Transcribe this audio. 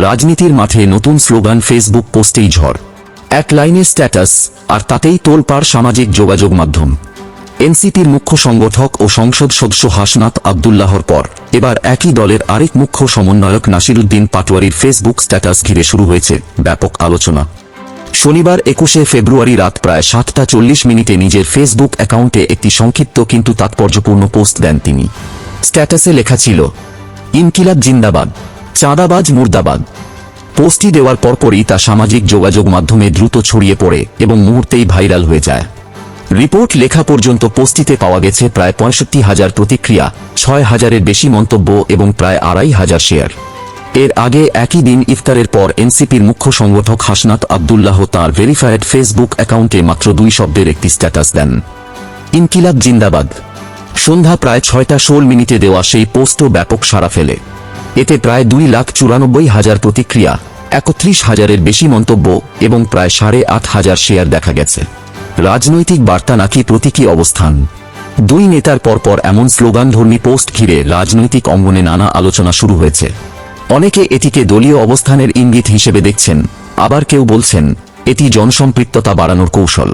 রাজনীতির মাঠে নতুন স্লোগান, ফেসবুক পোস্টেই ঝড়। এক লাইনে স্ট্যাটাস, আর তাতেই তোলপাড় সামাজিক যোগাযোগ মাধ্যম। এনসিপির মুখ্য সংগঠক ও সংসদ সদস্য হাসনাত আব্দুল্লাহর পর এবার একই দলের আরেক মুখ্য সমন্বয়ক নাসিরুদ্দিন পাটোয়ারির ফেসবুক স্ট্যাটাস ঘিরে শুরু হয়েছে ব্যাপক আলোচনা। শনিবার 21শে ফেব্রুয়ারি রাত প্রায় 7:40 নিজের ফেসবুক অ্যাকাউন্টে একটি সংক্ষিপ্ত কিন্তু তাৎপর্যপূর্ণ পোস্ট দেন তিনি। স্ট্যাটাসে লেখা ছিল, ইনকিলাব জিন্দাবাদ, চাঁদাবাজ মুর্দাবাদ। পোস্টটি দেওয়ার পরপরই তা সামাজিক যোগাযোগ মাধ্যমে দ্রুত ছড়িয়ে পড়ে এবং মুহূর্তেই ভাইরাল হয়ে যায়। রিপোর্ট লেখা পর্যন্ত পোস্টটিতে পাওয়া গেছে প্রায় 65,000 প্রতিক্রিয়া, 6,000-এর বেশি মন্তব্য এবং প্রায় 2,500 শেয়ার। এর আগে একই দিন ইফতারের পর এনসিপির মুখ্য সংগঠক হাসনাত আব্দুল্লাহ তাঁর ভেরিফায়েড ফেসবুক অ্যাকাউন্টে মাত্র 2 শব্দের একটি স্ট্যাটাস দেন, ইনকিলাব জিন্দাবাদ। সন্ধ্যা প্রায় 6:16 দেওয়া সেই পোস্টও ব্যাপক সাড়া ফেলে। এতে প্রায় 2,94,000 প্রতিক্রিয়া, 31,000-এর বেশি মন্তব্য এবং প্রায় 8,500 শেয়ার দেখা গেছে। রাজনৈতিক বার্তা নাকি প্রতীকী অবস্থান? দুই নেতার পরপর এমন স্লোগানধর্মী পোস্ট ঘিরে রাজনৈতিক অঙ্গনে নানা আলোচনা শুরু হয়েছে। অনেকে এটিকে দলীয় অবস্থানের ইঙ্গিত হিসেবে দেখছেন, আবার কেউ বলছেন এটি জনসম্পৃক্ততা বাড়ানোর কৌশল।